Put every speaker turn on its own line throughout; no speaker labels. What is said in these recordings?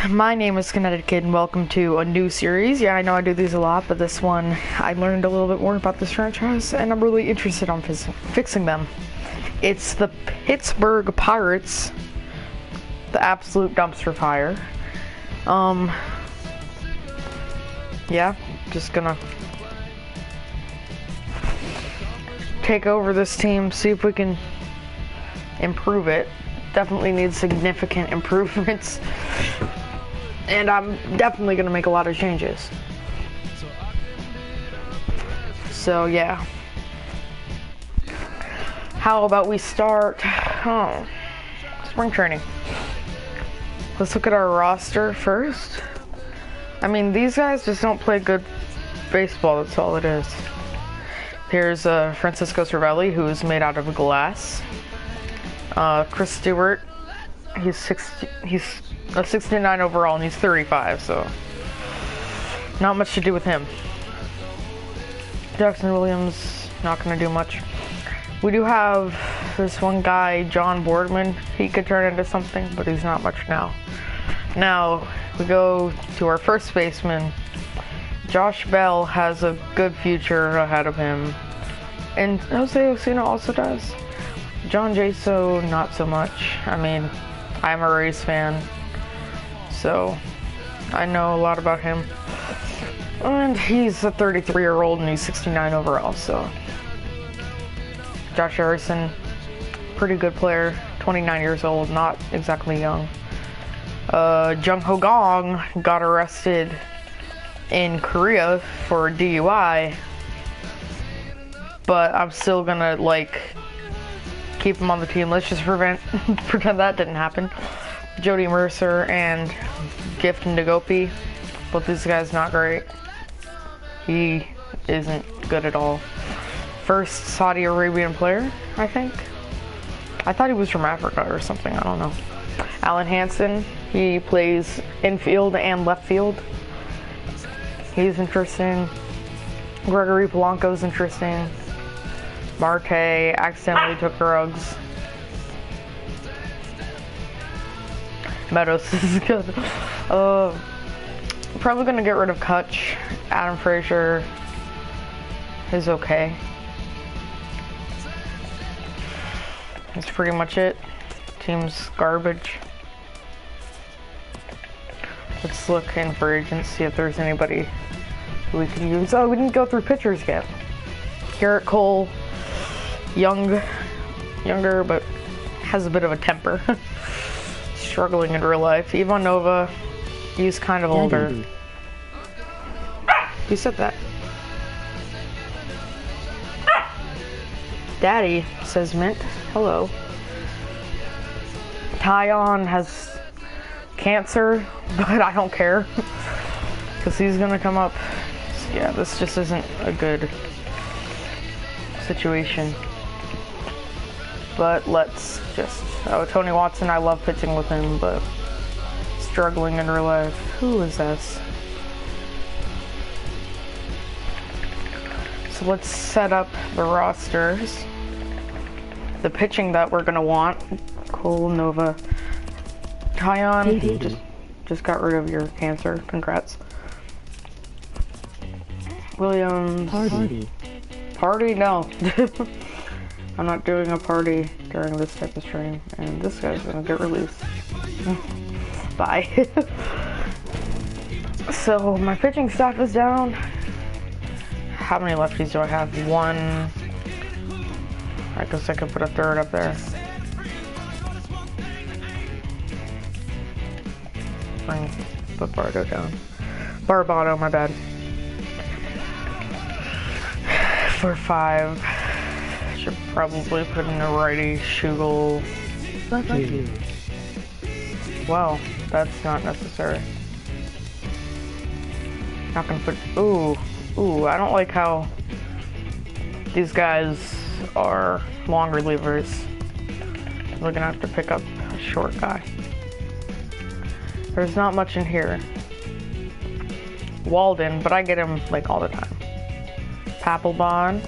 My name is Kinetic Kid and welcome to a new series. Yeah, I know I do these a lot, but this one, I learned a little bit more about this franchise and I'm really interested on fixing them. It's the Pittsburgh Pirates, the absolute dumpster fire. Yeah, just gonna take over this team, see if we can improve it. Definitely needs significant improvements, and I'm definitely gonna make a lot of changes. So yeah, how about we start spring training? Let's look at our roster first. I mean, these guys just don't play good baseball, that's all it is. Here's Francisco Cervelli, who is made out of glass. Chris Stewart, he's a 69 overall and he's 35, so not much to do with him. Jackson Williams, not gonna do much. We do have this one guy, John Boardman. He could turn into something, but he's not much now. Now, we go to our first baseman. Josh Bell has a good future ahead of him. And Jose Osuna also does. John Jaso, not so much. I mean, I'm a Rays fan, so I know a lot about him. And he's a 33-year-old and he's 69 overall, so. Josh Harrison, pretty good player, 29 years old, not exactly young. Jung Ho Gong got arrested in Korea for DUI, but I'm still gonna, keep him on the team. Let's just pretend that didn't happen. Jody Mercer and Gift Nagopi, both these guys not great. He isn't good at all. First Saudi Arabian player, I think. I thought he was from Africa or something, I don't know. Alan Hansen, he plays infield and left field. He's interesting. Gregory Polanco's interesting. Marte accidentally took drugs. Meadows is good. Probably gonna get rid of Kutch. Adam Frazier is okay. That's pretty much it. Team's garbage. Let's look in for agents, see if there's anybody we can use. Oh, we didn't go through pitchers yet. Garrett Cole, younger, but has a bit of a temper. Struggling in real life. Ivan Nova, he's kind of older. Who said that? Daddy, says Mint. Hello. Tyon has cancer, but I don't care. Because he's gonna come up. Yeah, this just isn't a good situation. But let's just... Oh, Tony Watson, I love pitching with him, but struggling in real life. Who is this? So let's set up the rosters. The pitching that we're gonna want. Cole, Nova. Tyon, just got rid of your cancer. Congrats. Williams. Party? No. I'm not doing a party during this type of stream, and this guy's gonna get released. Bye. So, my pitching staff is down. How many lefties do I have? One. I guess I could put a third up there. Put Bardo down. Barbado, my bad. For 5. Should probably put in a righty. Schugel. Wow, that's not necessary. Not gonna put... Ooh, I don't like how these guys are long relievers. We're gonna have to pick up a short guy. There's not much in here. Walden, but I get him all the time. Papelbon.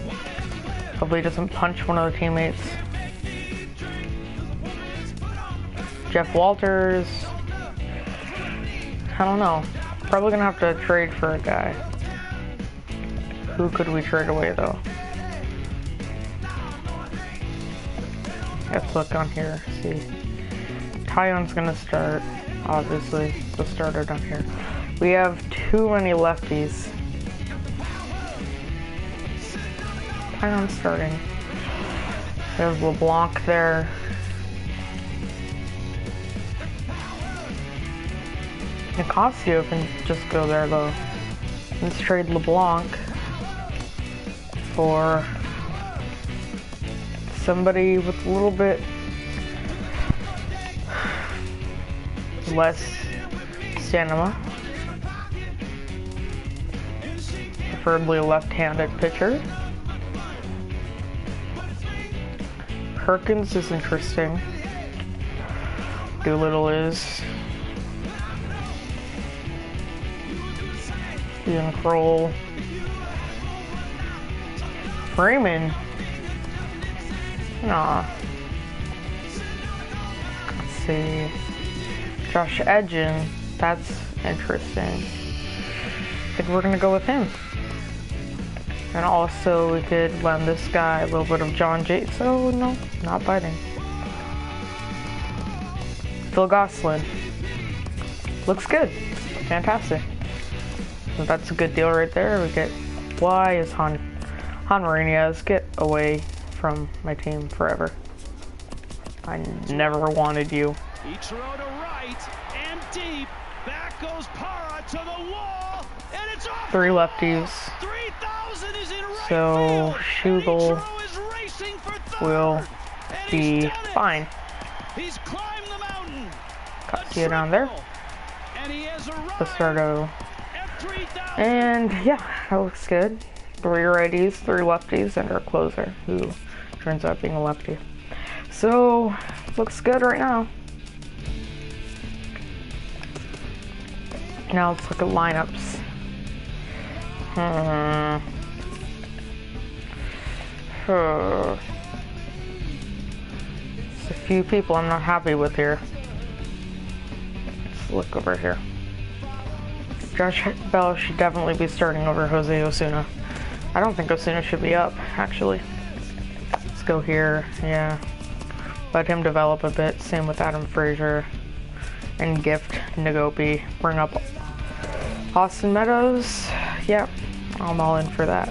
Hopefully he doesn't punch one of the teammates. Jeff Walters. I don't know. Probably gonna have to trade for a guy. Who could we trade away though? Let's look on here, see. Tyon's gonna start, obviously, the starter down here. We have too many lefties. Tyon's starting. There's LeBlanc there. Nicasio can just go there though. Let's trade LeBlanc for somebody with a little bit less stamina. Preferably a left-handed pitcher. Perkins is interesting. Doolittle is. Ian Kroll. Freeman. Nah. Let's see. Josh Edgin. That's interesting. I think we're gonna go with him. And also we could lend this guy a little bit of John Jates. Oh no, not biting. Phil Gosselin. Looks good. Fantastic. So that's a good deal right there. We get, why is Han Marinez, get away from my team forever. I never wanted you.
He threw to right and deep. Back goes Parra to the wall, and it's off.
3 lefties.
3,000 is in right
So
field,
Schugel
is racing for third,
will
and
be fine.
He's climbed the mountain.
Casio down there.
And he has
Bastardo.
at 3,000.
And yeah, that looks good. 3 righties, 3 lefties, and our closer, who turns out being a lefty. So, looks good right now. Now let's look at lineups. There's a few people I'm not happy with here. Let's look over here. Josh Bell should definitely be starting over Jose Osuna. I don't think Osuna should be up, actually. Let's go here, yeah. Let him develop a bit. Same with Adam Frazier. And Gift Nagopi. Bring up Austin Meadows. Yep, I'm all in for that.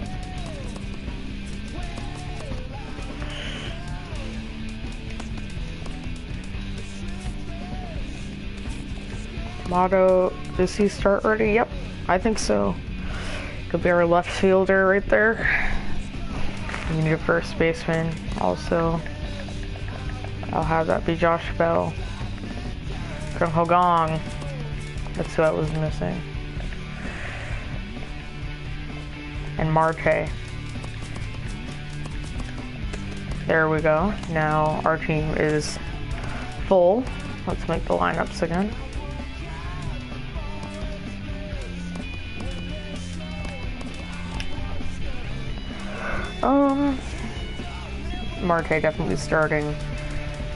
Motto, does he start already? Yep, I think so. Could be our left fielder right there. We need a first baseman also. I'll have that be Josh Bell. From Hogong. That's who I was missing. And Marte. There we go. Now our team is full. Let's make the lineups again. Marte definitely starting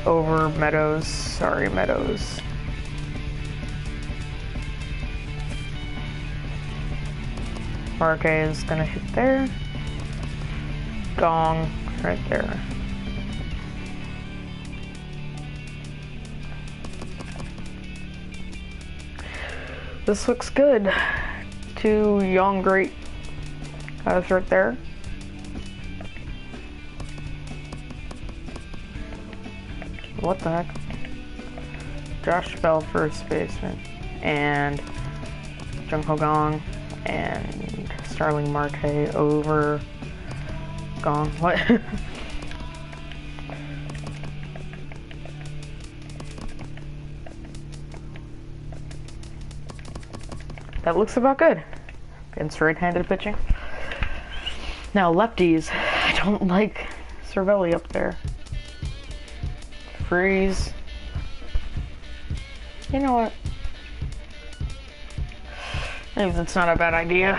over Meadows. Sorry, Meadows. Marte is gonna hit there. Gong right there. This looks good. 2 young, great guys right there. What the heck? Josh Bell, first baseman, and Jung Ho Gong, and Starling Marte over Gong. What? That looks about good against right-handed pitching. Now lefties, I don't like Cervelli up there. Freeze. You know what? Maybe that's not a bad idea.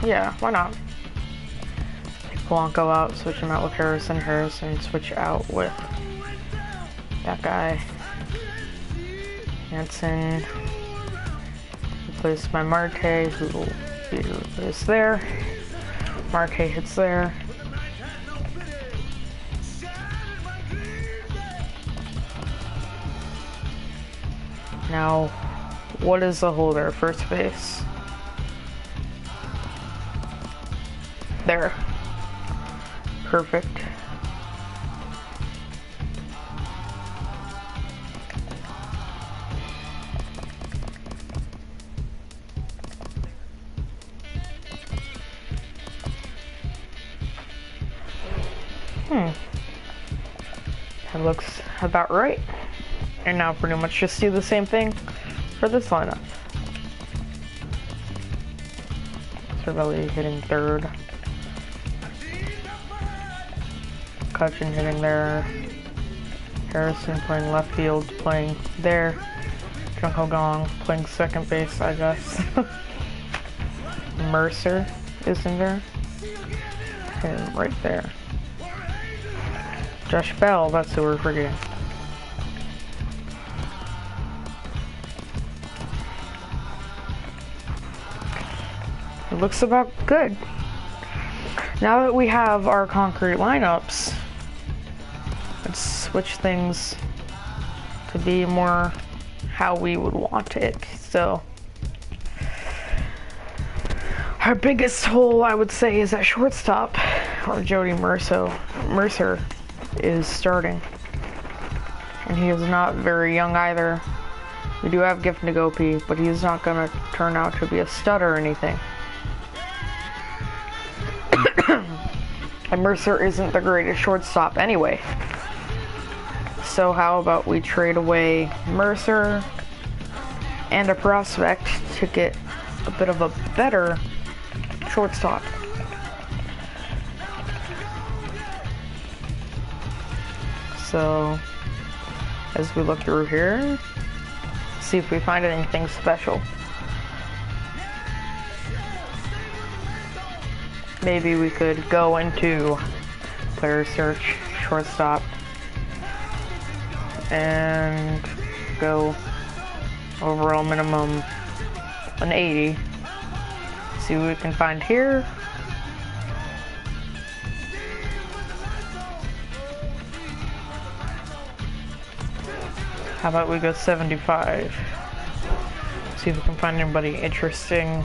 Yeah, why not? Take Blanco out, switch him out with Harrison, switch out with that guy. Hansen replaced by Marte, who will be replaced there. Marte hits there. Now, what is the holder? First base. There. Perfect. That looks about right. And now pretty much just do the same thing for this lineup. Cervelli hitting third. Cutchin hitting there. Harrison playing left field, playing there. Junko Gong playing second base, I guess. Mercer is in there. And right there. Josh Bell, that's who we're forgetting. It looks about good. Now that we have our concrete lineups, let's switch things to be more how we would want it. So, our biggest hole, I would say, is at shortstop, or Jody Mercer is starting. And he is not very young either. We do have Gift Nagopi, but he's not going to turn out to be a stud or anything. And Mercer isn't the greatest shortstop anyway. So how about we trade away Mercer and a prospect to get a bit of a better shortstop. So, as we look through here, see if we find anything special. Maybe we could go into player search, shortstop, and go overall minimum an 80. See what we can find here. How about we go 75? See if we can find anybody interesting.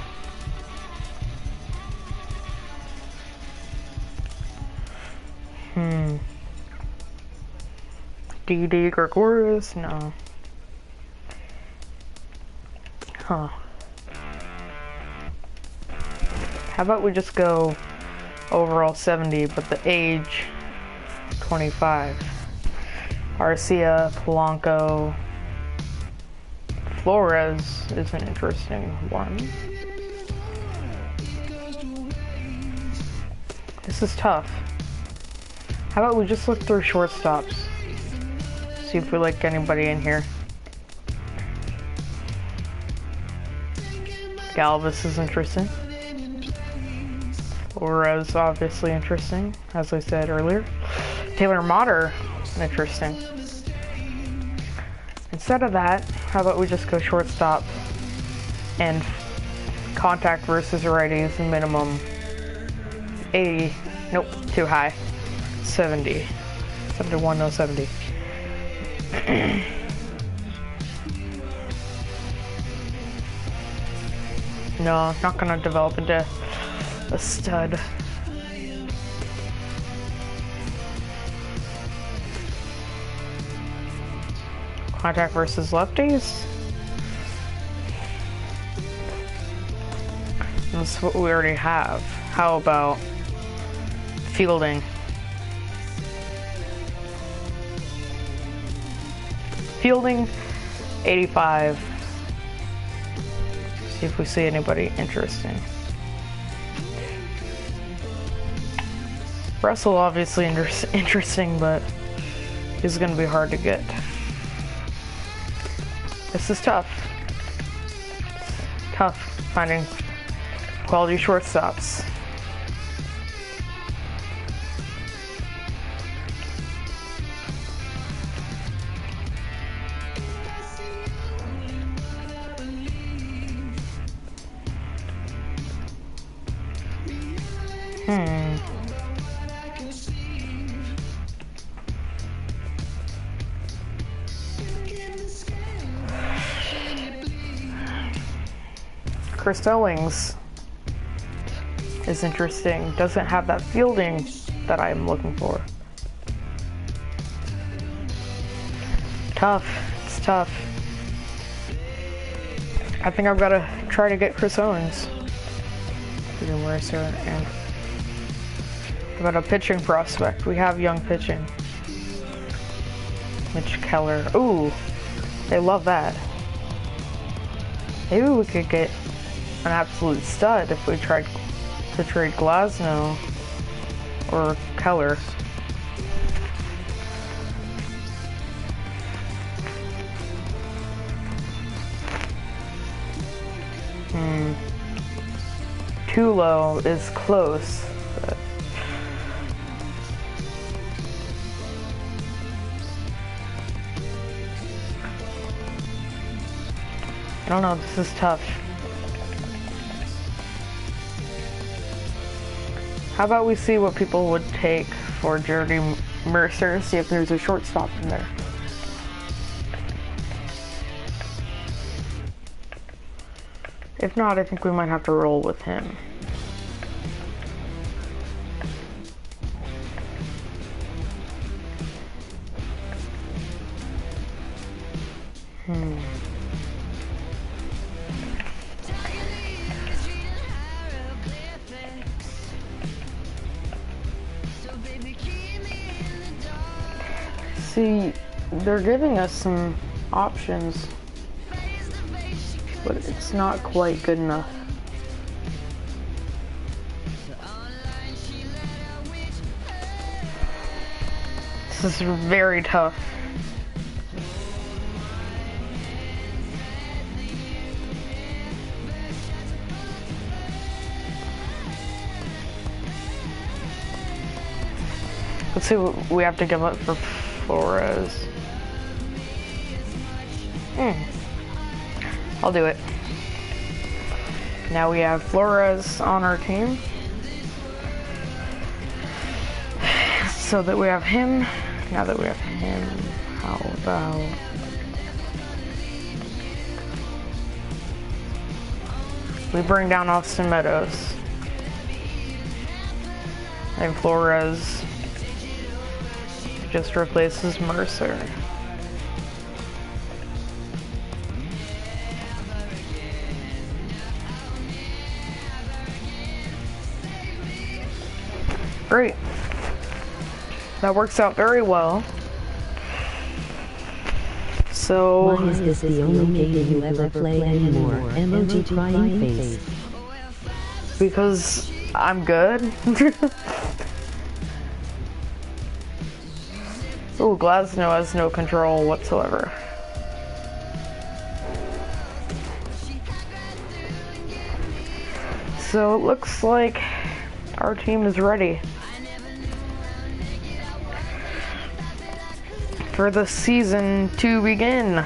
D.D. Gregorius? No. Huh. How about we just go overall 70, but the age 25? Arcia, Polanco, Flores is an interesting one. This is tough. How about we just look through shortstops? See if we like anybody in here. Galvis is interesting. Flores obviously interesting, as I said earlier. Taylor Motter, interesting. Instead of that, how about we just go shortstop and contact versus righties minimum 80. Nope, too high. 70. 71, no 70. No, not gonna develop into a stud. Contact versus lefties. That's what we already have. How about fielding? Fielding, 85. See if we see anybody interesting. Russell obviously interesting, but he's gonna be hard to get. This is tough. Tough finding quality shortstops. Hmm. Chris Owings is interesting. Doesn't have that fielding that I'm looking for. Tough. It's tough. I think I've got to try to get Chris Owens. Mercer, and about a pitching prospect. We have young pitching. Mitch Keller. Ooh, they love that. Maybe we could get an absolute stud if we tried to trade Glasnow or Keller. Tulo is close. But I don't know, this is tough. How about we see what people would take for Jordy Mercer, see if there's a shortstop in there. If not, I think we might have to roll with him. See, they're giving us some options, but it's not quite good enough. This is very tough. Let's see what we have to give up for Flores. I'll do it. Now we have Flores on our team. So that we have him. Now that we have him, how about... we bring down Austin Meadows. And Flores just replaces Mercer. Great. That works out very well. So...
why is this the only game you ever play anymore? Emoji crying face.
Because I'm good. Ooh, Glasnow has no control whatsoever. So it looks like our team is ready for the season to begin.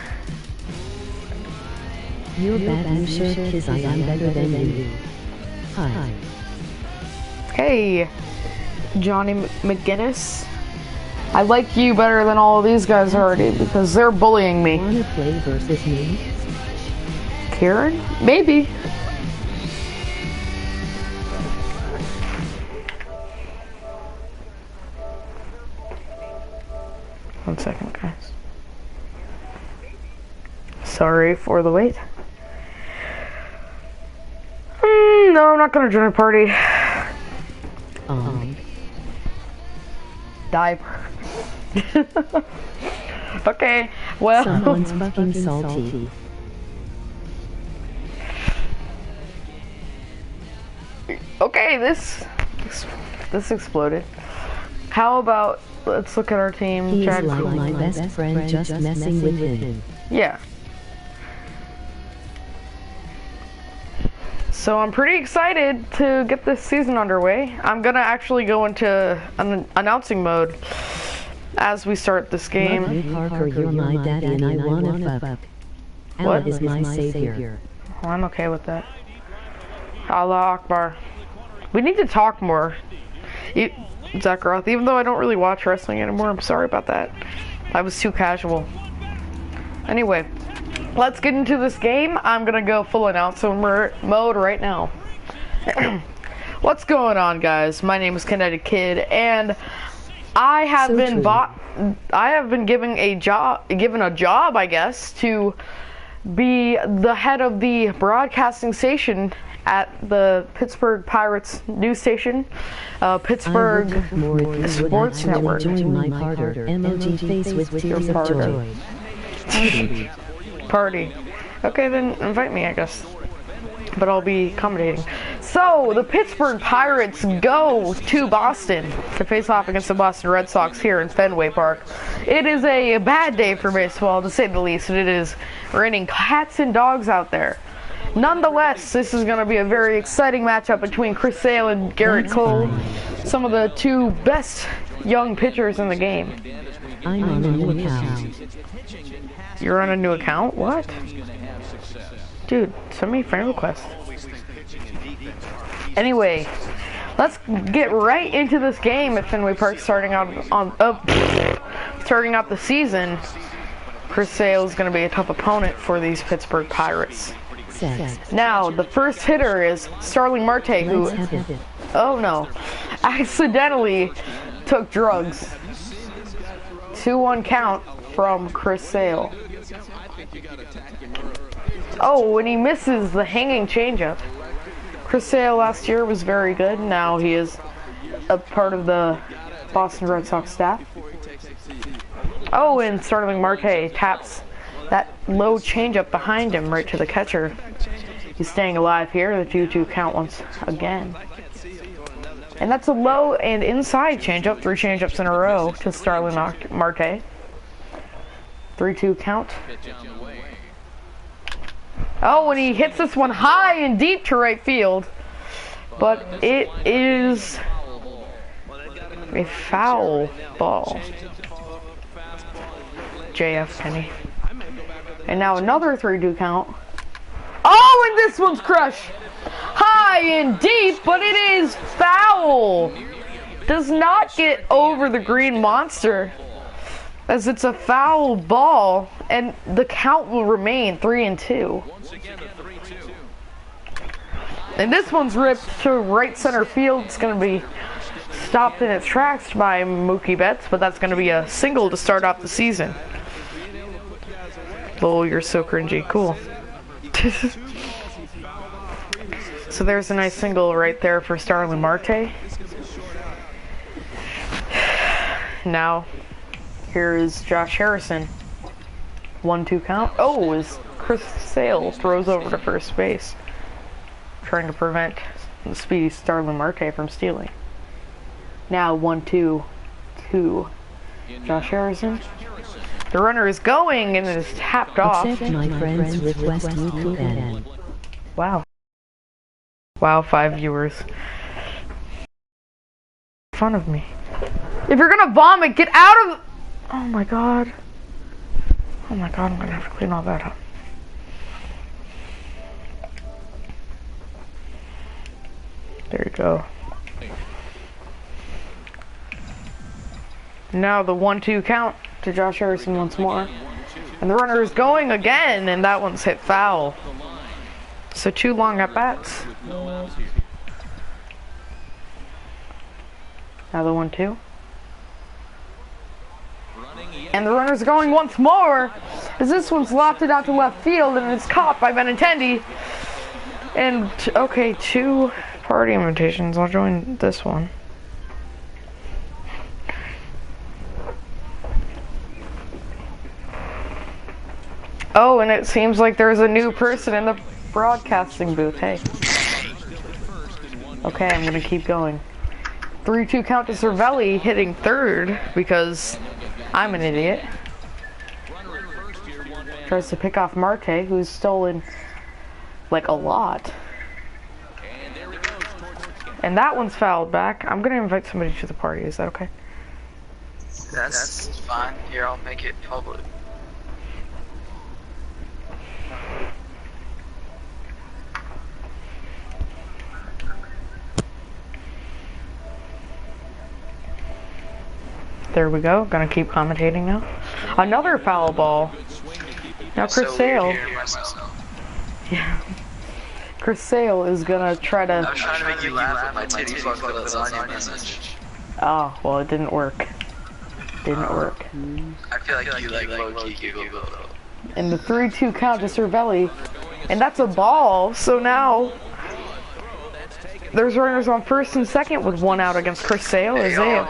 You're bad, you sure, 'cause I am better than you. Hi.
Hey, Johnny McGinnis. I like you better than all of these guys already because they're bullying me.
Wanna play versus me?
Karen? Maybe. One second, guys. Sorry for the wait. No, I'm not gonna join a party. Diaper. Okay, well.
Someone's fucking salty.
Okay, this exploded. How about let's look at our team.
He's like my best friend, just messing with him.
Yeah. So I'm pretty excited to get this season underway. I'm gonna actually go into an announcing mode as we start this game.
Love you, Parker, you're my daddy and I wanna fuck. Allah is my savior.
Well, I'm okay with that. Allah Akbar. We need to talk more. Zach Roth, even though I don't really watch wrestling anymore, I'm sorry about that. I was too casual. Anyway, let's get into this game. I'm gonna go full announcer mode right now. What's going on, guys? My name is Kinetic Kid, and I have been given a job, I guess, to be the head of the broadcasting station at the Pittsburgh Pirates news station, Pittsburgh Sports Network. Party. Okay, then invite me, I guess. But I'll be accommodating. So, the Pittsburgh Pirates go to Boston to face off against the Boston Red Sox here in Fenway Park. It is a bad day for baseball, to say the least, and it is raining cats and dogs out there. Nonetheless, this is going to be a very exciting matchup between Chris Sale and Garrett Cole, some of the two best young pitchers in the game.
I'm on a new account.
You're on a new account? What? Dude, send me a friend request. Anyway, let's get right into this game at Fenway Park, starting out the season. Chris Sale is going to be a tough opponent for these Pittsburgh Pirates. Now, the first hitter is Starling Marte, who, oh no, accidentally took drugs. 2-1 count from Chris Sale. Oh, and he misses the hanging changeup. Chris Sale last year was very good. Now he is a part of the Boston Red Sox staff. Oh, and Starling Marte taps that low changeup behind him right to the catcher. He's staying alive here. The 2-2 count once again. And that's a low and inside changeup. 3 changeups in a row to Starling Marte. 3-2 count. Oh, and he hits this one high and deep to right field. But it is a foul ball. JF Penny. And now another 3-2 count. Oh, and this one's crushed. High and deep, but it is foul. Does not get over the green monster, as it's a foul ball, and the count will remain 3-2. And this one's ripped to right center field. It's going to be stopped in its tracks by Mookie Betts, but that's going to be a single to start off the season. Lol, you're so cringy. Cool. So there's a nice single right there for Starling Marte. Now, here is Josh Harrison. 1-2 count. Oh, as Chris Sale throws over to first base, trying to prevent the speedy Starling Marte from stealing. Now 1-2 to Josh Harrison. The runner is going and it is tapped off.
Accept my friend's request you can.
Wow. Wow, 5 viewers. Fun of me. If you're gonna vomit, get out of... Oh my god. Oh my god, I'm gonna have to clean all that up. There you go. Now the 1-2 count to Josh Harrison once more. And the runner is going again, and that one's hit foul. So 2 long at-bats. Now the 1-2. And the runner's going once more, as this one's lofted out to left field, and it's caught by Benintendi. And, okay, 2 party invitations. I'll join this one. Oh, and it seems like there's a new person in the broadcasting booth. Hey. Okay, I'm gonna keep going. 3-2 count to Cervelli, hitting third because I'm an idiot. Tries to pick off Marte, who's stolen like a lot. And that one's fouled back. I'm gonna invite somebody to the party. Is that okay?
That's fine. Here, I'll make it public.
There we go. Gonna keep commentating now. Another foul ball. Now Chris Sale. Yeah. Chris Sale is gonna try to.
I was trying to make you laugh at my titty fuck the lasagna message.
Oh, well, it didn't work. Didn't work.
I feel like you like low-key giggled though.
And the 3-2 count to Cervelli. And that's a ball, so now there's runners on first and second with 1 out against Chris Sale.
Hey,
Isaiah.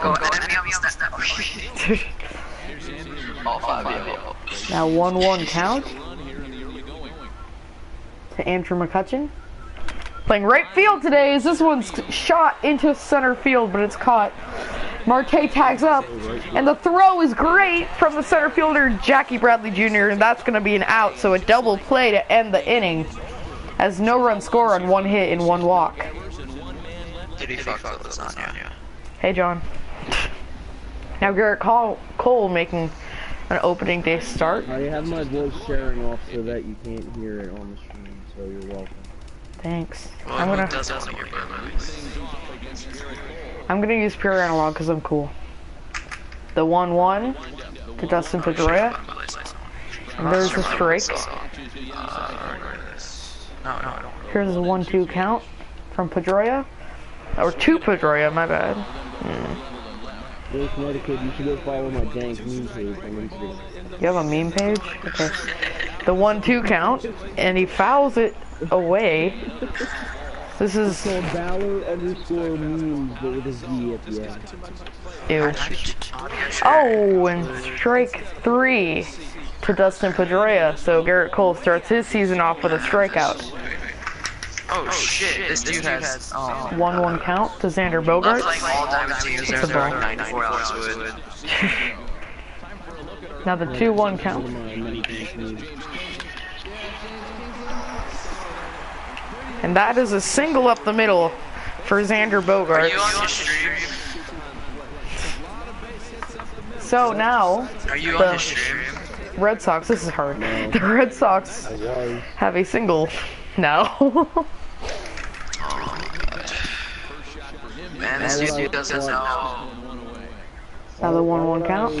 All 5 of you.
Now 1-1 count to Andrew McCutcheon. Playing right field today as this one's shot into center field, but it's caught. Marte tags up, and the throw is great from the center fielder, Jackie Bradley Jr., and that's going to be an out, so a double play to end the inning, as no run score on 1 hit and 1 walk.
Did he fuck the lasagna?
Hey, John. Now Garrett Cole making an opening day start.
I have my voice sharing off so that you can't hear it on the stream, so you're welcome.
Thanks.
Well,
I'm gonna use pure analog because I'm cool. The 1-1 to Dustin Pedroia. And there's the strike. Here's the 1-2 count from Pedroia. Or to Pedroia, my bad.
Hey, Connecticut, you should go follow my dank meme page on Instagram.
You have a meme page? Okay. The 1-2 count, and he fouls it away. This is
called Valor_memes, but with a Z at the end.
Ew. Oh, and strike 3 to Dustin Pedroia. So Garrett Cole starts his season off with a strikeout.
Oh shit, this dude has
1-1 count to Xander Bogaerts. It's a ball.
94 ounce wood.
Now the 2-1 count. And that is a single up the middle for Xander Bogaerts.
Are you on the stream?
So now,
Are you on the stream?
Red Sox, this is hard. The Red Sox have a single now.
Oh god. Man, this dude doesn't know.
Now the 1-1 count.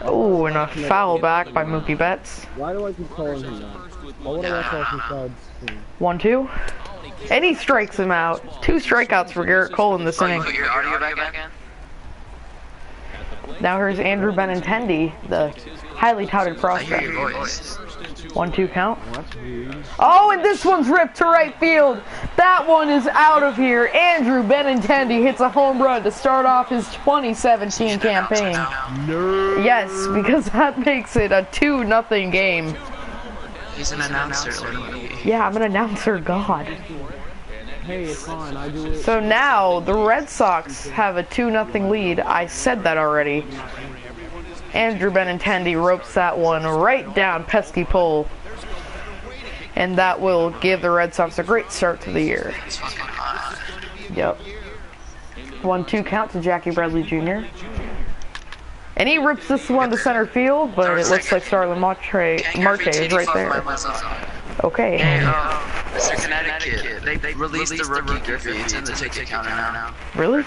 Oh, and a foul back by Mookie Betts.
Why do I keep calling him that? Why would I call him besides him?
1-2. And he strikes him out. 2 strikeouts for Garrett Cole in this inning.
Put your audio back in?
Now here's Andrew Benintendi, the highly touted
I hear
prospect.
your voice.
1-2 count. Oh, and this one's ripped to right field. That one is out of here. Andrew Benintendi hits a home run to start off his 2017 campaign. Yes, because that makes it a 2-0 game.
He's an announcer.
Yeah, I'm an announcer god.
Hey, it's fine, I do it.
So now the Red Sox have a 2-0 lead. I said that already. Andrew Benintendi ropes that one right down pesky pole. And that will give the Red Sox a great start to the year. Yep. 1-2 count to Jackie Bradley Jr. And he rips this one to center field, but it looks like Starlin Marte is right there. Okay.
Hey, Mr. Connecticut, they released the rookie Griffey. It's in the ticket counter now.
Really?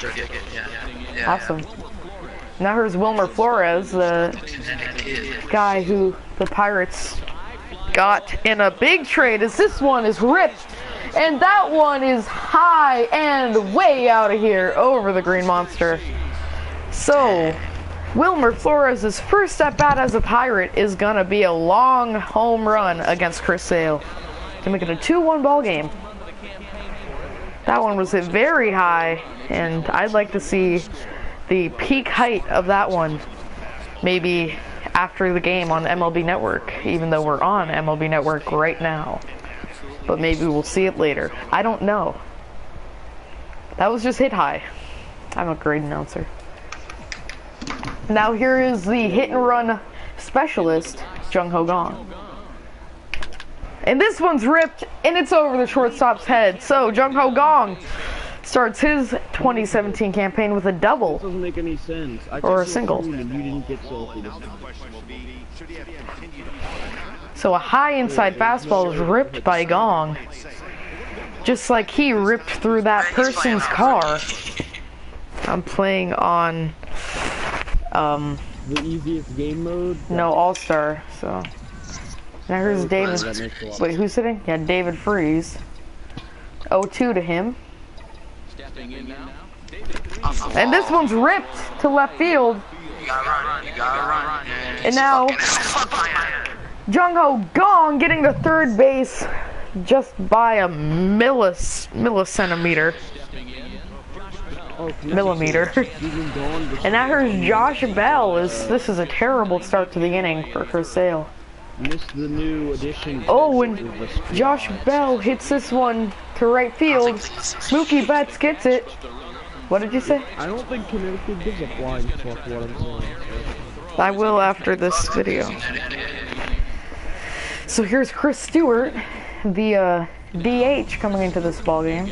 Yeah.
Awesome. Now here's Wilmer Flores, the guy who the Pirates got in a big trade, as this one is ripped. And that one is high and way out of here over the Green Monster. So, Wilmer Flores' first at bat as a Pirate is gonna be a long home run against Chris Sale to make it a 2-1 ball game. That one was hit very high, and I'd like to see the peak height of that one maybe after the game on MLB Network, even though we're on MLB Network right now. But maybe we'll see it later. I don't know. That was just hit high. I'm a great announcer. Now here is the hit and run specialist, Jung Ho Gong. And this one's ripped, and it's over the shortstop's head. So Jung Ho Gong starts his 2017 campaign with a double.
Doesn't make any sense.
Or a single.
You didn't get selfie this time.
So a high inside fastball is ripped by Gong. Just like he ripped through that person's car. I'm playing on
The easiest game mode?
No, All-Star, so. Now here's David. Wait, who's sitting? Yeah, David Freeze. 0-2 to him. And this one's ripped to left field.
You gotta run.
And now, Jung-Ho Gong getting to third base just by a millicentimeter. Millimeter. And now here's Josh Bell. This is a terrible start to the inning for Chris Sale.
Missed the new addition.
Oh, and Josh Bell hits this one to right field. Mookie Betts gets it. What did you say?
I don't think Connecticut gives a flying fuck what I'm saying.
I will after this video. So here's Chris Stewart, the DH coming into this ball game.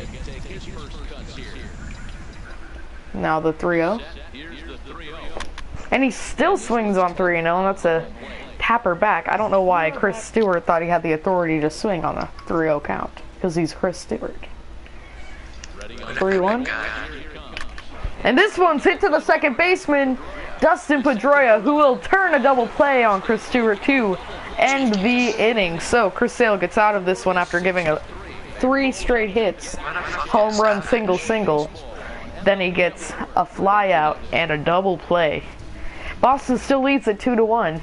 Now the 3-0. And he still swings on 3-0, and that's a tapper back. I don't know why Chris Stewart thought he had the authority to swing on a 3-0 count, because he's Chris Stewart. 3-1. And this one's hit to the second baseman, Dustin Pedroia, who will turn a double play on Chris Stewart to end the inning. So Chris Sale gets out of this one after giving 3 straight hits. Home run, single. Then he gets a fly out and a double play. Boston still leads at 2-1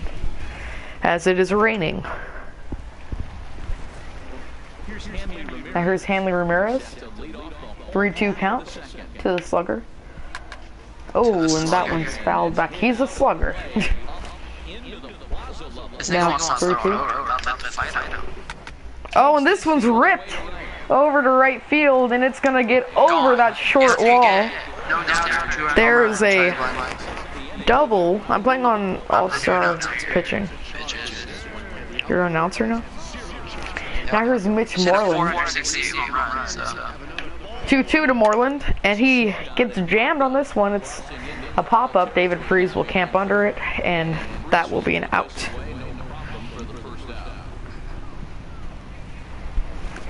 as it is raining. Now here's Hanley Ramirez. 3-2 count to the slugger. Oh, and that one's fouled back. He's a slugger. Now 3-2. Oh, and this one's ripped over to right field, and it's gonna get over that short wall. There's a double. I'm playing on All-Star pitching. You're an announcer now? Now here's Mitch Moreland. 2-2 to Moreland, and he gets jammed on this one. It's a pop-up. David Freeze will camp under it, and that will be an out.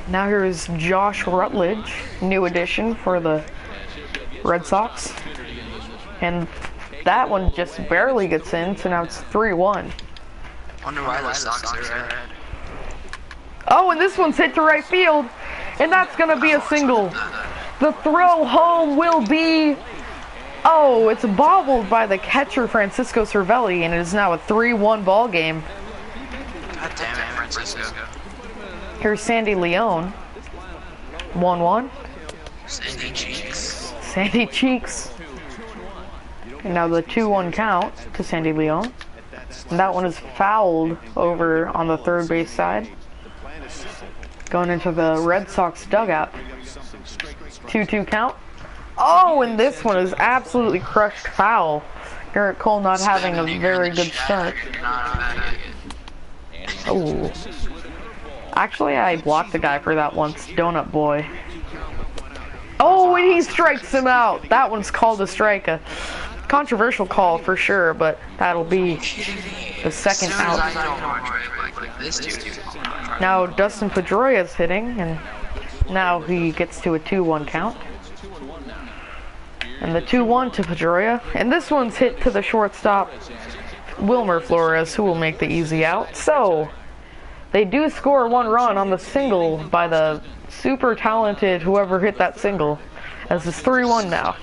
Now here's Josh Rutledge, new addition for the Red Sox. And that one just barely gets in, so now it's 3-1.
Wonder why the Sox are red.
Oh, and this one's hit to right field, and that's gonna be a single. The throw home will be, oh, it's bobbled by the catcher Francisco Cervelli, and it is now a 3-1 ball game.
God damn it, Francisco.
Here's Sandy Leone. 1-1. Sandy Cheeks. And now the 2-1 count to Sandy Leone. And that one is fouled over on the third base side. Going into the Red Sox dugout. 2-2 count. Oh, and this one is absolutely crushed foul. Garrett Cole not having a very good start. Oh. Actually, I blocked the guy for that once. Donut Boy. Oh, and he strikes him out. That one's called a strike. A controversial call for sure, but that'll be the second out. Now Dustin Pedroia is hitting, and now he gets to a 2-1 count. And the 2-1 to Pedroia. And this one's hit to the shortstop, Wilmer Flores, who will make the easy out. So they do score 1 run on the single by the super talented whoever hit that single, as it's 3-1 now.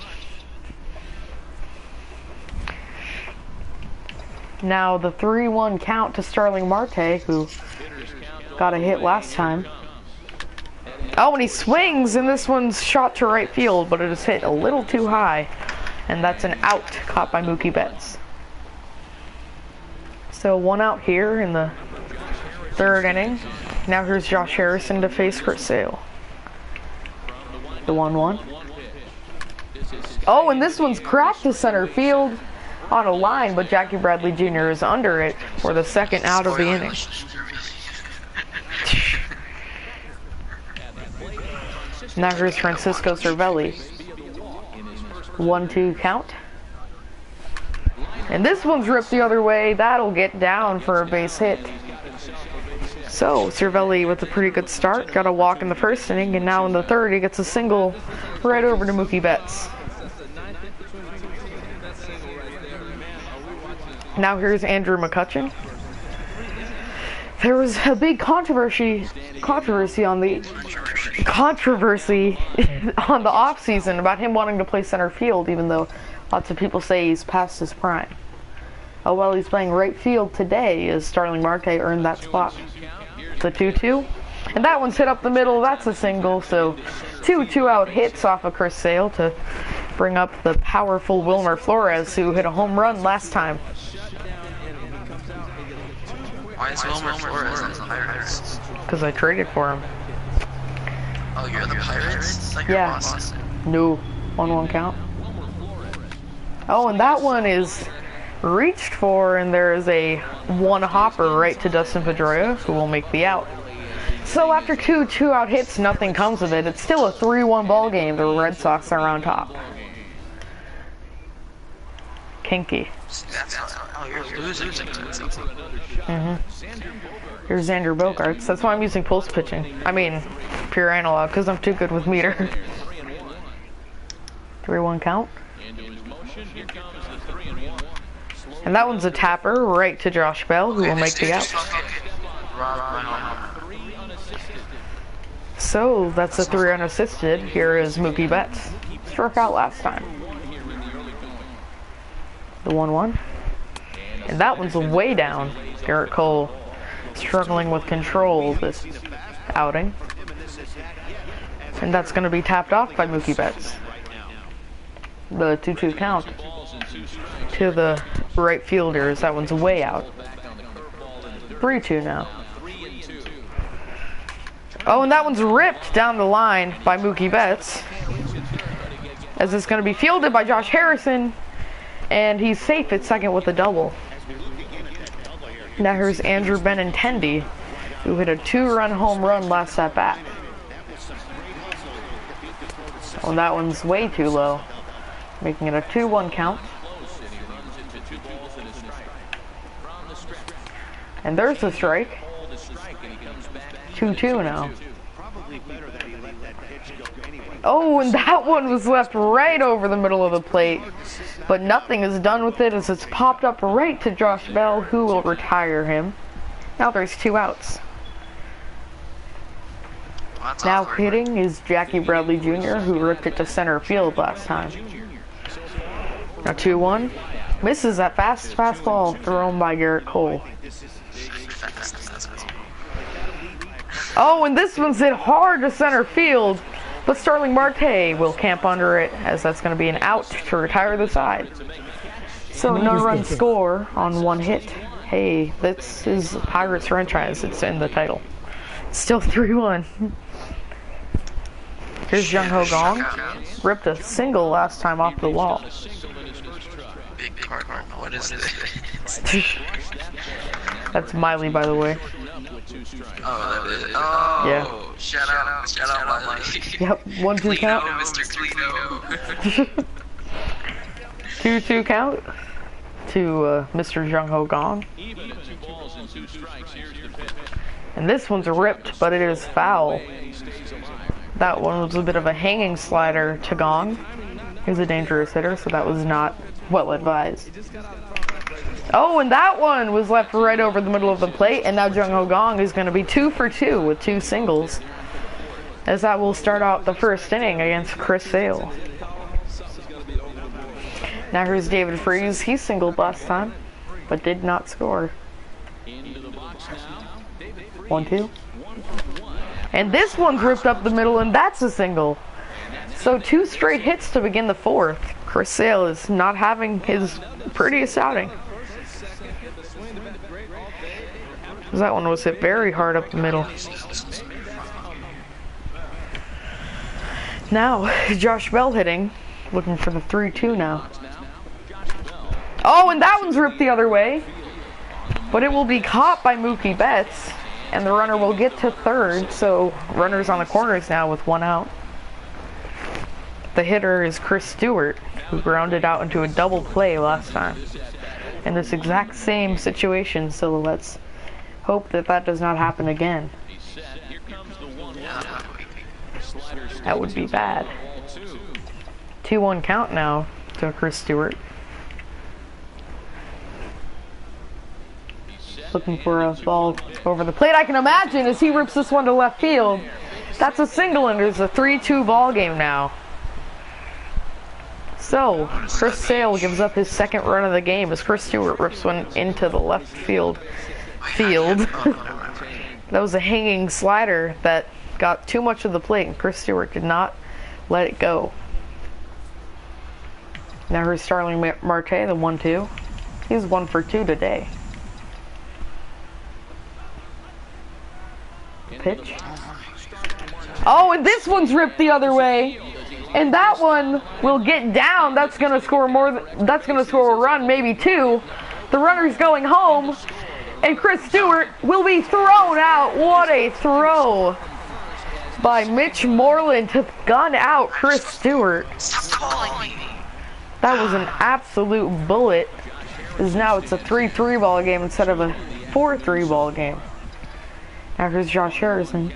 Now the 3-1 count to Starling Marte, who got a hit last time. Oh, and he swings, and this one's shot to right field, but it is hit a little too high, and that's an out caught by Mookie Betts. So 1 out here in the 3rd inning. Now here's Josh Harrison to face Chris Sale. The 1-1. Oh, and this one's cracked to center field on a line, but Jackie Bradley Jr. is under it for the second out of the inning. Now here's Francisco Cervelli. 1-2 count. And this one's ripped the other way. That'll get down for a base hit. So Cervelli with a pretty good start. Got a walk in the 1st inning, and now in the 3rd he gets a single right over to Mookie Betts. Now here's Andrew McCutchen. There was a big controversy on the off season about him wanting to play center field, even though lots of people say he's past his prime. Oh well, he's playing right field today as Starling Marte earned that spot. The 2-2, and that one's hit up the middle. That's a single. So 2 2-out hits off of Chris Sale to bring up the powerful Wilmer Flores, who hit a home run last time.
Why is Wilmer Flores on the Pirates?
Because I traded for him.
Oh, you're the Pirates? Like
Yeah.
Boston.
No, 1-1 count. Oh, and that one is reached for, and there is a one hopper right to Dustin Pedroia, who will make the out. So after 2 2-out hits, nothing comes of it. It's still a 3-1 ball game. The Red Sox are on top. Kinky.
Oh, you're losing.
Here's Xander Bogaerts. That's why I'm using pulse pitching. I mean, pure analog, because I'm too good with meter. 3-1 count. And that one's a tapper right to Josh Bell, who will make the out. So that's a 3 unassisted. Here is Mookie Betts. Struck out last time. The 1-1. And that one's way down. Garrett Cole struggling with control this outing. And that's going to be tapped off by Mookie Betts. The 2-2 count to the right fielders. That one's way out. 3-2 now. Oh, and that one's ripped down the line by Mookie Betts, as it's going to be fielded by Josh Harrison, and he's safe at second with a double. Now here's Andrew Benintendi, who hit a 2-run home run last at bat. Oh, that one's way too low, making it a 2-1 count. And there's the strike. 2-2 now. Oh, and that one was left right over the middle of the plate. But nothing is done with it, as it's popped up right to Josh Bell, who will retire him. Now there's 2 outs. Now hitting is Jackie Bradley Jr., who ripped it to center field last time. Now 2-1. Misses that fast fastball thrown by Garrett Cole. Oh, and this one's hit hard to center field, but Starling Marte will camp under it, as that's going to be an out to retire the side. So no run score on 1 hit. Hey, this is Pirates franchise. It's in the title. Still 3-1. Here's Jung Ho Gong. Ripped a single last time off the wall.
Big cardinal. What is this?
That's Miley, by the way.
Oh, that is it. Oh,
yeah.
Shout out, Miley.
Yep, 1-2 count.
Mr. Cleano.
2-2 count to Mr. Jung Ho Gong. And this one's ripped, but it is foul. That one was a bit of a hanging slider to Gong. He's a dangerous hitter, so that was not well advised. Oh, and that one was left right over the middle of the plate, and now Jung Ho Gong is going to be 2 for 2 with 2 singles, as that will start out the first inning against Chris Sale. Now here's David Freese. He singled last time, but did not score. 1-2. And this one's ripped up the middle, and that's a single. So 2 straight hits to begin the 4th. Chris Sale is not having his prettiest outing. That one was hit very hard up the middle. Now, Josh Bell hitting, looking for the 3-2 now. Oh, and that one's ripped the other way. But it will be caught by Mookie Betts, and the runner will get to third, so runners on the corners now with 1 out. The hitter is Chris Stewart, who grounded out into a double play last time. In this exact same situation, so let's hope that that does not happen again. That would be bad. 2-1 count now to Chris Stewart. looking for a ball over the plate. I can imagine as he rips this one to left field. That's a single, and there's a 3-2 ball game now. So, Chris Sale gives up his second run of the game as Chris Stewart rips one into the left field. That was a hanging slider that got too much of the plate, and Chris Stewart did not let it go. Now here's Starling Marte, the 1-2. He's 1 for 2 today. Pitch. Oh, and this one's ripped the other way. And that one will get down. That's gonna score that's gonna score a run, maybe 2. The runner's going home, and Chris Stewart will be thrown out. What a throw by Mitch Moreland to gun out Chris Stewart.
Stop calling me.
That was an absolute bullet. Because now it's a 3-3 ball game instead of a 4-3 ball game. Now here's Josh Harrison.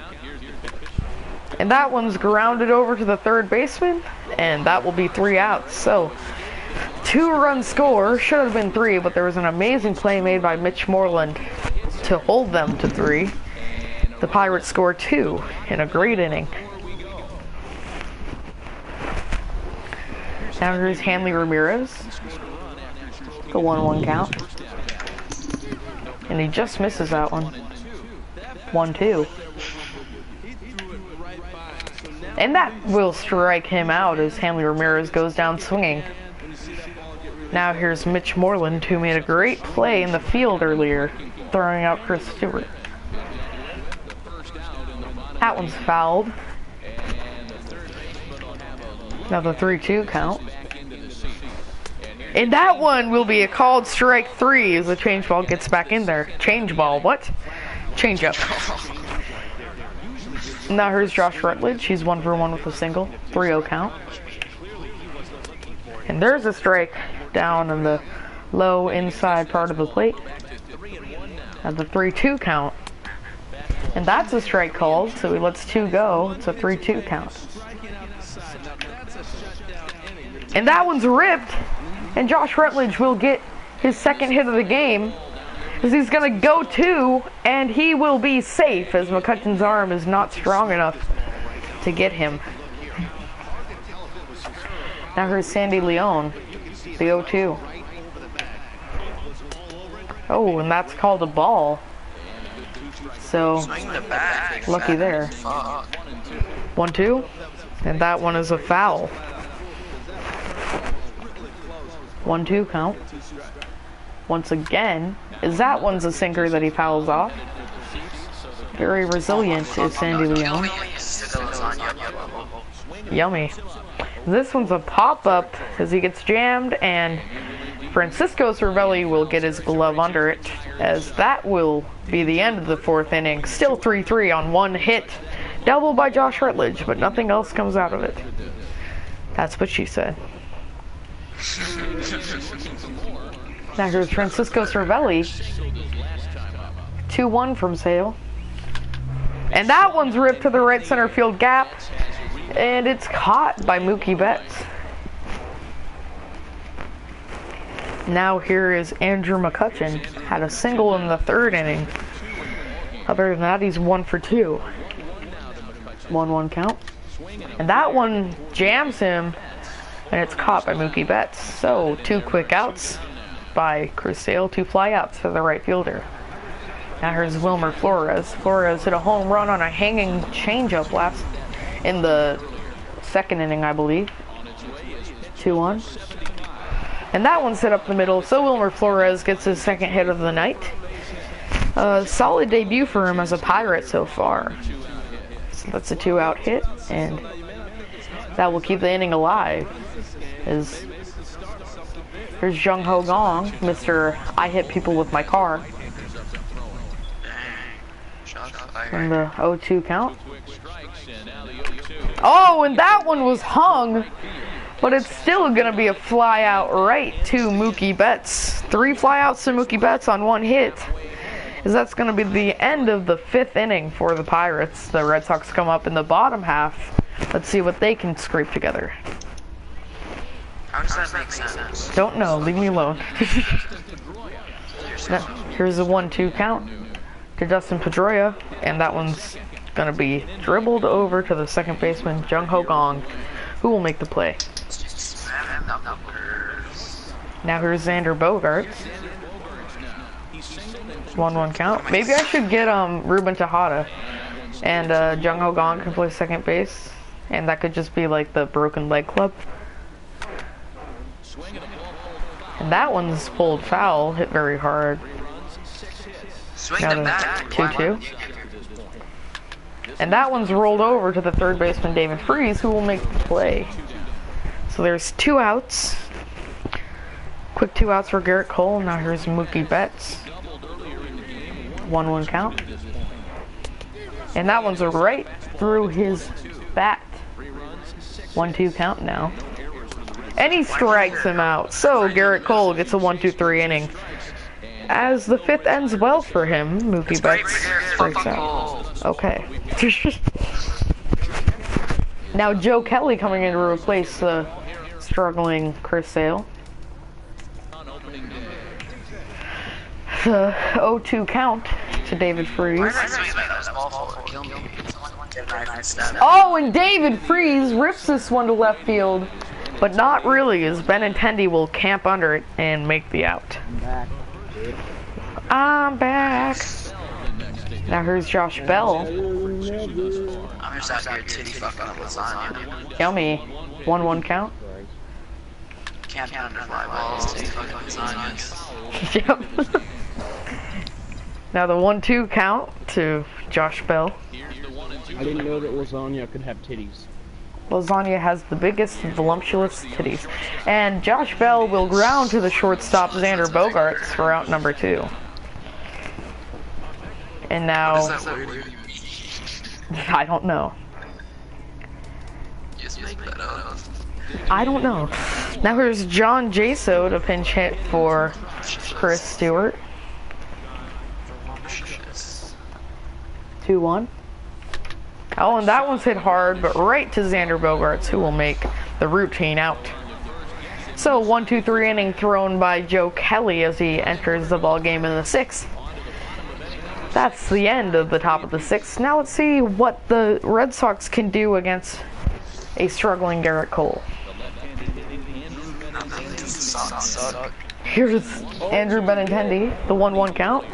And that one's grounded over to the third baseman, and that will be 3 outs. So, 2-run score, should have been 3, but there was an amazing play made by Mitch Moreland to hold them to 3. The Pirates score 2 in a great inning. Now here's Hanley Ramirez, the 1-1 count. And he just misses that one. 1-2. And that will strike him out as Hanley Ramirez goes down swinging. Now here's Mitch Moreland, who made a great play in the field earlier, throwing out Chris Stewart. That one's fouled. Now the 3-2 count. And that one will be a called strike 3 as the change ball gets back in there. Change ball, what? Change up. Now here's Josh Rutledge. He's 1 for 1 with a single. 3-0 count. And there's a strike down in the low inside part of the plate. At the 3-2 count. And that's a strike called, so he lets 2 go. It's a 3-2 count. And that one's ripped. And Josh Rutledge will get his second hit of the game. As he's going to go 2, and he will be safe as McCutcheon's arm is not strong enough to get him. Now here's Sandy Leone, the 0-2. Oh, and that's called a ball. So, lucky there. 1-2, and that one is a foul. 1-2 count. Once again, is that one's a sinker that he fouls off. Very resilient is Sandy Leone. Yummy. This one's a pop-up as he gets jammed, and Francisco Cervelli will get his glove under it, as that will be the end of the 4th inning. Still 3-3 on 1 hit. Double by Josh Rutledge, but nothing else comes out of it. That's what she said. Now here's Francisco Cervelli. 2-1 from Sale. And that one's ripped to the right center field gap. And it's caught by Mookie Betts. Now here is Andrew McCutcheon. Had a single in the 3rd inning. Other than that, he's 1 for 2. 1-1 count. And that one jams him. And it's caught by Mookie Betts. So, 2 quick outs by Chris Sale, 2 fly outs for the right fielder. Now here's Wilmer Flores. Flores hit a home run on a hanging changeup last in the 2nd inning, I believe. 2-1. And that one's hit up the middle, so Wilmer Flores gets his 2nd hit of the night. Solid debut for him as a Pirate so far. So that's a 2-out hit, and that will keep the inning alive. Here's Jung Ho Gong, Mr. I hit people with my car. From the 0-2 count. Oh, and that one was hung, but it's still going to be a fly out right to Mookie Betts. 3 fly outs to Mookie Betts on 1 hit. As that's going to be the end of the 5th inning for the Pirates. The Red Sox come up in the bottom half. Let's see what they can scrape together.
How does that make sense?
Don't know. Leave me alone. Now, here's a 1-2 count to Dustin Pedroia, and that one's gonna be dribbled over to the second baseman, Jung Ho Gong, who will make the play. Now here's Xander Bogaerts. 1-1 count. Maybe I should get Ruben Tejada, and Jung Ho Gong can play second base, and that could just be like the broken leg club. And that one's pulled foul, hit very hard. Now the 2-2. And that one's rolled over to the third baseman, David Freese, who will make the play. So there's 2 outs. Quick 2 outs for Garrett Cole. Now here's Mookie Betts. 1-1 count. And that one's right through his bat. 1-2 count now. And he strikes him out. So Garrett Cole gets a 1-2-3 inning. As the 5th ends well for him, Mookie Betts strikes out. Okay. Now Joe Kelly coming in to replace the struggling Chris Sale. The 0-2 count to David Freese. Oh, and David Freese rips this one to left field, but not really, as Benintendi will camp under it and make the out. I'm back. Now here's Josh Bell.
I'm just out here titty fucking a lasagna.
Yummy. 1-1 count.
Can't pound under fly balls, titty fucking lasagnas.
Yep. Now the 1-2 count to Josh Bell.
I didn't know that lasagna could have titties.
Lasagna has the biggest voluptuous titties. And Josh Bell will ground to the shortstop Xander Bogaerts for out number 2. And now, I don't know.
Just make that up.
I don't know. Now here's John Jaso to pinch hit for Chris Stewart. 2-1. Oh, and that one's hit hard, but right to Xander Bogaerts, who will make the routine out. So 1-2-3 inning thrown by Joe Kelly as he enters the ball game in the 6th. That's the end of the top of the 6th. Now let's see what the Red Sox can do against a struggling Garrett Cole. Here's Andrew Benintendi, the 1-1 count,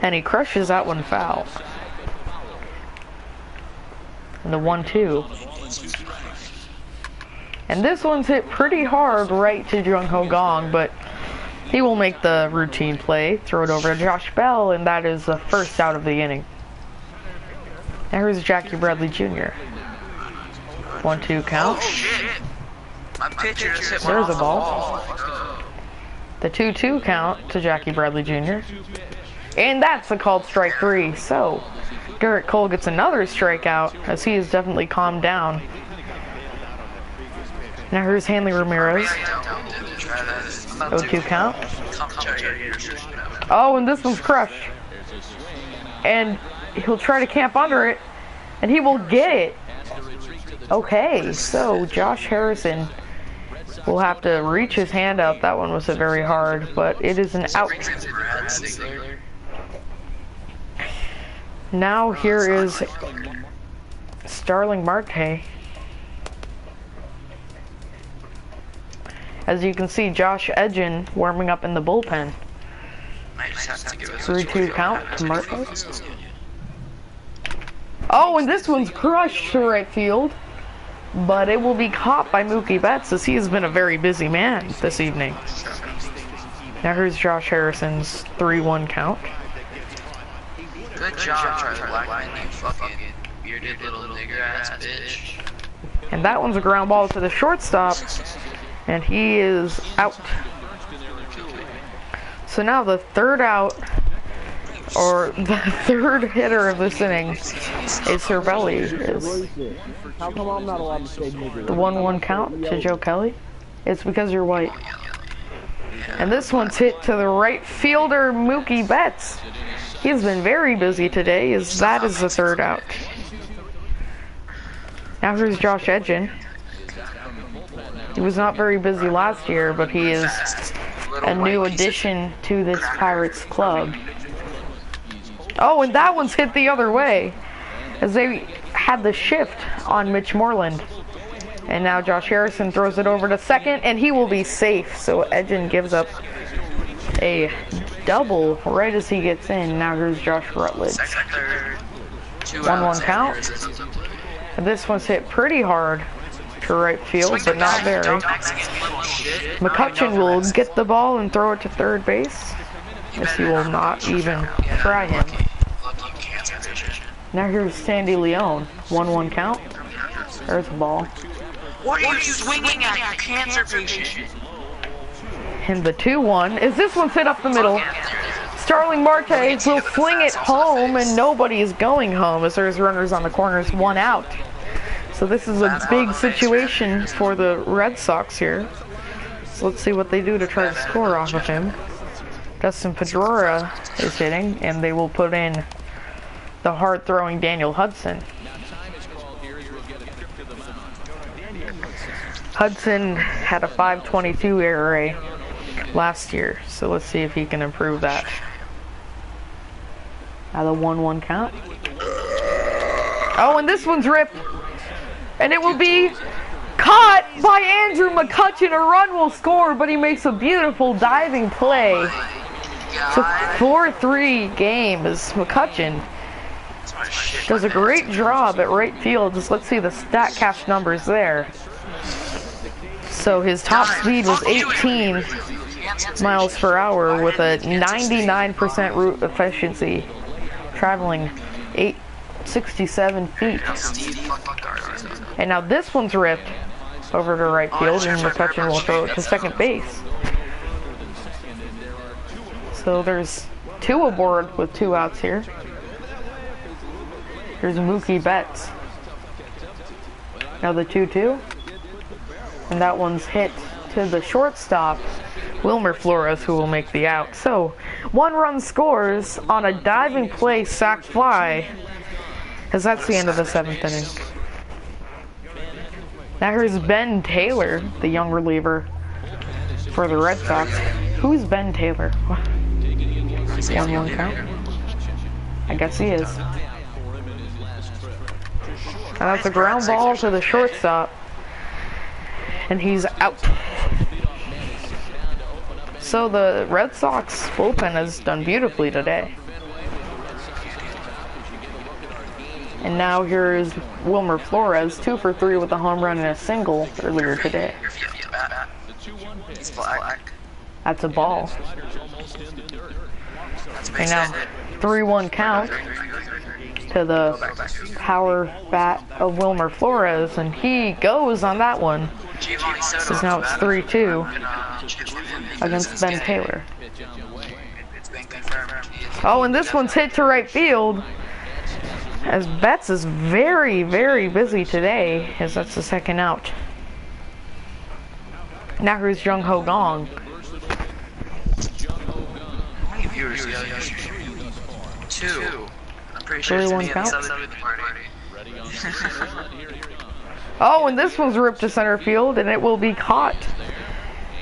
and he crushes that one foul. And the 1-2. And this one's hit pretty hard right to Jung Ho Gong, but he will make the routine play, throw it over to Josh Bell, and that is the first out of the inning. Now here's Jackie Bradley Jr. 1-2 count.
Oh shit! My pitcher just hit
There's a
the
ball. The 2-2 count to Jackie Bradley Jr. And that's a called strike 3. So Garrett Cole gets another strikeout as he is definitely calmed down. Now here's Hanley Ramirez. 0-2 count. Oh, and this one's crushed. And he'll try to camp under it, and he will get it. Okay, so Josh Harrison will have to reach his hand out. That one was very hard, but it is an out. Now here is Starling Marte. As you can see, Josh Edgin warming up in the bullpen. 3-2 count to Marte. Oh, and this one's crushed to right field. But it will be caught by Mookie Betts, as he has been a very busy man this evening. Now here's Josh Harrison's 3-1 count.
Good job, Trevor Blackman, you fucking bearded little nigger ass bitch.
And that one's a ground ball to the shortstop, and he is out. So now the third out, or the third hitter of this inning, is Cervelli.
How come I'm not allowed to say nigger?
The 1-1 count to Joe Kelly. It's because you're white. And this one's hit to the right fielder, Mookie Betts. He's been very busy today, as that is the third out. Now here's Josh Edgin. He was not very busy last year, but he is a new addition to this Pirates club. Oh, and that one's hit the other way, as they had the shift on Mitch Moreland. And now Josh Harrison throws it over to second, and he will be safe. So Edgin gives up a double right as he gets in. Now here's Josh Rutledge. 1-1 count. And this one's hit pretty hard to right field, but not very. McCutcheon will get the ball and throw it to third base, as he will not even try him. Now here's Sandy Leone. 1-1 count. There's the ball.
What are you swinging at, you cancer patient?
And the 2-1 is this one's hit up the middle. Starling Marte will fling it home, and nobody is going home as there's runners on the corners, 1 out. So this is a big situation for the Red Sox here. So let's see what they do to try to score off of him. Dustin Pedroia is hitting, and they will put in the hard-throwing Daniel Hudson. Hudson had a 5.22 ERA last year, so let's see if he can improve that. Now the 1-1 count. Oh, and this one's ripped. And it will be caught by Andrew McCutcheon. A run will score, but he makes a beautiful diving play. It's a 4-3 game as McCutcheon does a great job at right field. Just let's see the StatCast numbers there. So his top speed was 18 miles per hour with a 99% route efficiency, traveling 867 feet. And now this one's ripped over to right field, and McCutcheon will throw it to second base. So there's 2 aboard with 2 outs here. Here's Mookie Betts. Now the 2-2. And that one's hit to the shortstop, Wilmer Flores, who will make the out. So 1 run scores on a diving play sac fly, as that's the end of the 7th inning. Now here's Ben Taylor, the young reliever for the Red Sox. Who's Ben Taylor? 1-1 count. I guess he is. And that's a ground ball to the shortstop. And he's out. So the Red Sox bullpen has done beautifully today. And now here's Wilmer Flores, 2 for 3 with a home run and a single earlier today. That's a ball. And now 3-1 count to the power bat of Wilmer Flores, and he goes on that one. Because now it's 3-2 against Ben Taylor. Oh, and this one's hit to right field, as Betts is very, very busy today, as that's the 2nd out. Now here's Jung Ho Gong.
How many viewers do you have? 2. I'm pretty sure it's me and the other party.
Oh, and this one's ripped to center field, and it will be caught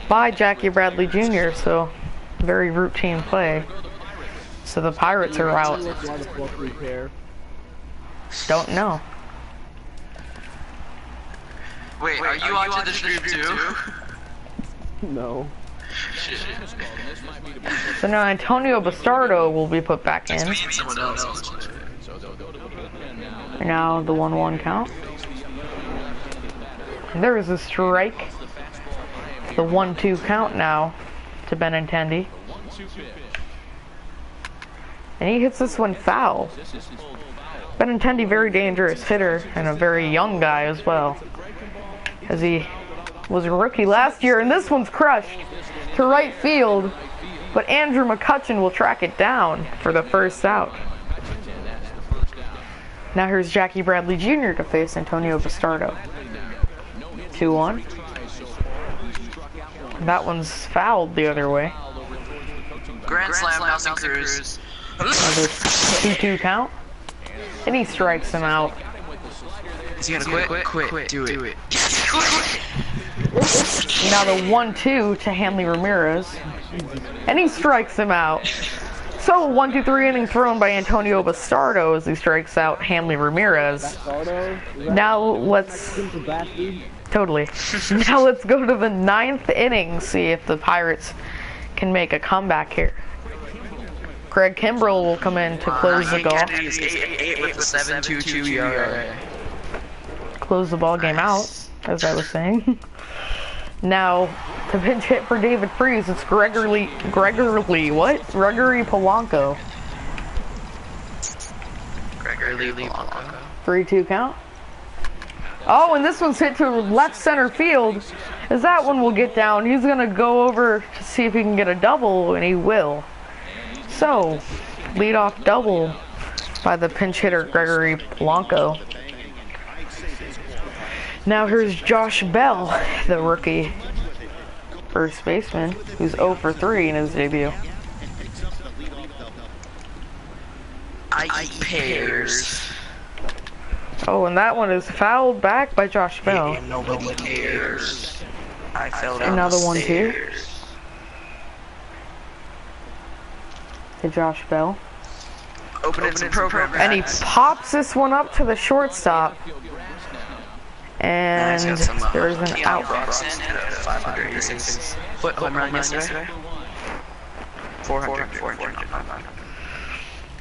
by Jackie Bradley Jr., so very routine play. So the Pirates are out. Don't know.
Wait, are you onto the stream too?
No.
Shit.
So now Antonio Bastardo will be put back in. And now the 1-1 count. And there is a strike. The 1-2 count now to Benintendi. And he hits this one foul. Benintendi, very dangerous hitter and a very young guy as well, as he was a rookie last year. And this one's crushed to right field, but Andrew McCutcheon will track it down for the 1st out. Now here's Jackie Bradley Jr. to face Antonio Bastardo. 2-1. That one's fouled the other way.
Grand Slam, Nelson Cruz.
Another 2-2 count. And he strikes him out.
Is he gonna quit? Quit. Do it.
Now the 1-2 to Hanley Ramirez. And he strikes him out. So 1, 2, 3 inning thrown by Antonio Bastardo as he strikes out Hanley Ramirez. Now let's totally. Now let's go to the 9th inning, see if the Pirates can make a comeback here. Greg Kimbrell will come in to close the goal.
8 with the 7.22 ERA.
Close the ball game out, as I was saying. Now, to pinch hit for David Freese, it's Gregory Polanco.
Gregory Polanco.
3-2 count. Oh, and this one's hit to left center field, as that one will get down. He's gonna go over to see if he can get a double, and he will. So, leadoff double by the pinch hitter Gregory Polanco. Now here's Josh Bell, the rookie first baseman, who's 0 for 3 in his debut.
I pairs.
Oh, and that one is fouled back by Josh Bell.
And nobody cares. I fell down
Another
the
one too.
stairs.
To Josh Bell.
Open some program.
And he pops this one up to the shortstop. And there's an out.
586 foot home run yesterday. 400.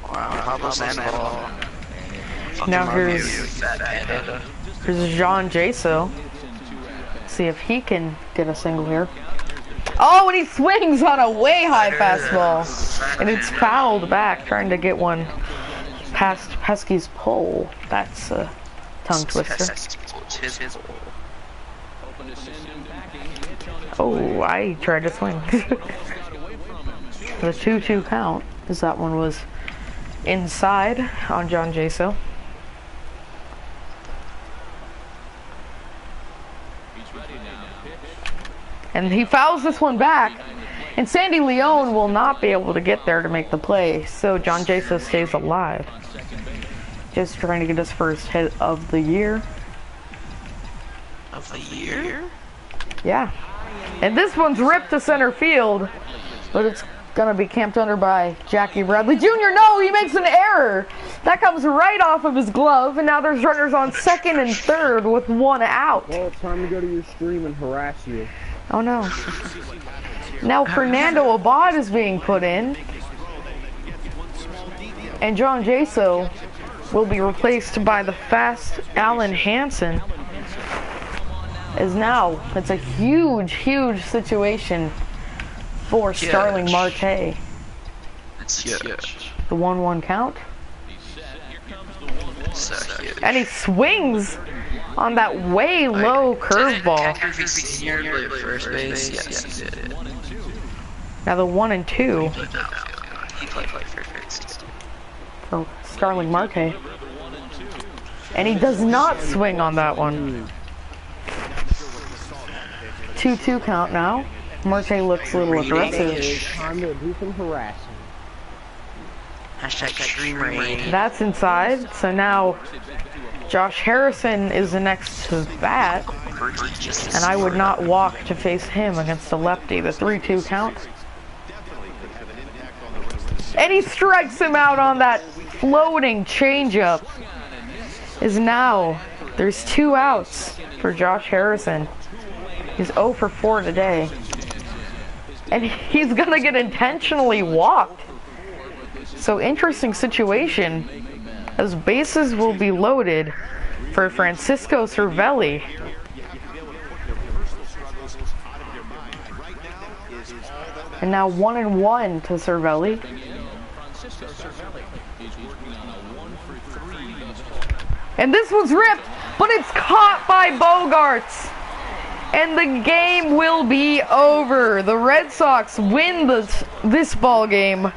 Wow, Pablo Sandoval.
Now here's John Jaso. See if he can get a single here. Oh, and he swings on a way high fastball. And it's fouled back, trying to get one past Pesky's pole. That's a tongue twister. Oh, I tried to swing. The 2-2 count, as that one was inside on John Jaso. And he fouls this one back, and Sandy Leone will not be able to get there to make the play, so John Jaso stays alive. Just trying to get his first hit of the year.
Of the year?
Yeah. And this one's ripped to center field, but it's gonna be camped under by Jackie Bradley Jr. No, he makes an error. That comes right off of his glove, and now there's runners on second and third with one out.
Well, it's time to go to your stream and harass you.
Oh no. Now Fernando Abad is being put in, and John Jaso will be replaced by the fast Alan Hansen. As now, it's a huge situation for Starling Marte.
It's huge.
The 1-1 count.
So huge.
And he swings on that way low curveball.
First base? Yes, he did.
Now the 1 and 2
He played first base.
for Starling Marte. And he does not swing on that one. 2-2 count now. Marte looks a little aggressive.
It's time to do some harassing.
Hashtag extreme rain.
That's inside. So now Josh Harrison is the next to bat. And I would not walk to face him against a lefty. The 3-2 count. And he strikes him out on that floating changeup. Is now there's 2 outs for Josh Harrison. He's 0 for 4 today. And he's gonna get intentionally walked. So interesting situation, as bases will be loaded for Francisco Cervelli. And now 1-1 to Cervelli. And this one's ripped, but it's caught by Bogarts. And the game will be over. The Red Sox win this ball game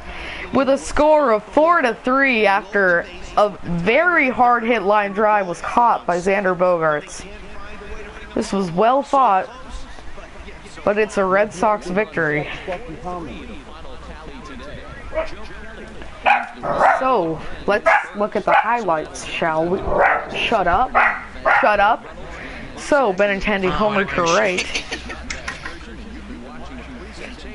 with a score of 4-3 after a very hard hit line drive was caught by Xander Bogaerts. This was well fought, but it's a Red Sox victory. So, let's look at the highlights, shall we? Shut up. Shut up. So, Benintendi homered to right.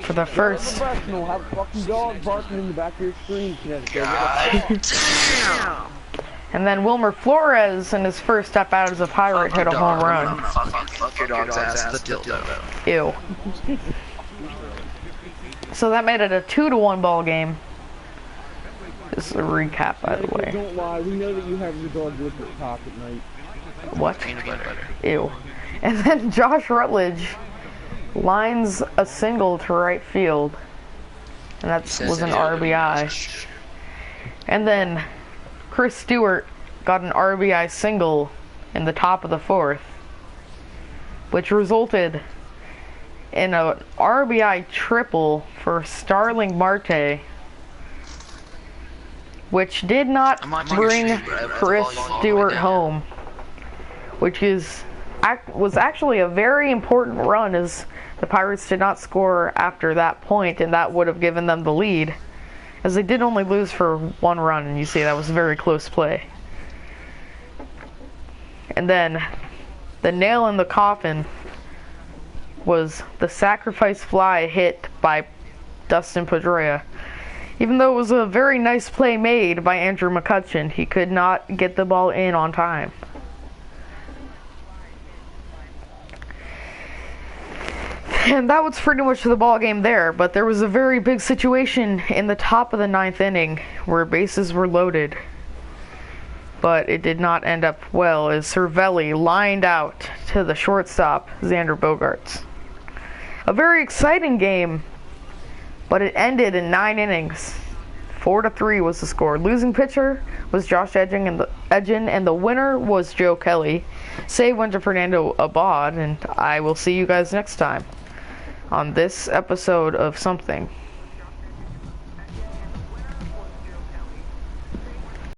for the first.
Professional, have a fucking dog barking in the back of your screen, Connecticut.
God damn.
And then Wilmer Flores, in his first step out as a Pirate, hit a home run.
Fuck your dog's ass, the dildo.
Ew. So that made it a 2-1 ball game. This is a recap, by the way.
Don't lie, we know that you have your dog lick your cock at night.
What?
Peanut butter.
Ew. And then Josh Rutledge lines a single to right field. And that was an RBI. And then Chris Stewart got an RBI single in the top of the fourth, which resulted in an RBI triple for Starling Marte, which did not bring Chris Stewart home, which was actually a very important run, as the Pirates did not score after that point, and that would have given them the lead, as they did only lose for 1 run, and you see that was a very close play. And then the nail in the coffin was the sacrifice fly hit by Dustin Pedroia. Even though it was a very nice play made by Andrew McCutcheon, he could not get the ball in on time. And that was pretty much the ball game there, but there was a very big situation in the top of the 9th inning where bases were loaded. But it did not end up well, as Cervelli lined out to the shortstop, Xander Bogaerts. A very exciting game, but it ended in 9 innings. 4-3 was the score. Losing pitcher was Josh Edgin, and the winner was Joe Kelly. Save went to Fernando Abad, and I will see you guys next time on this episode of Something.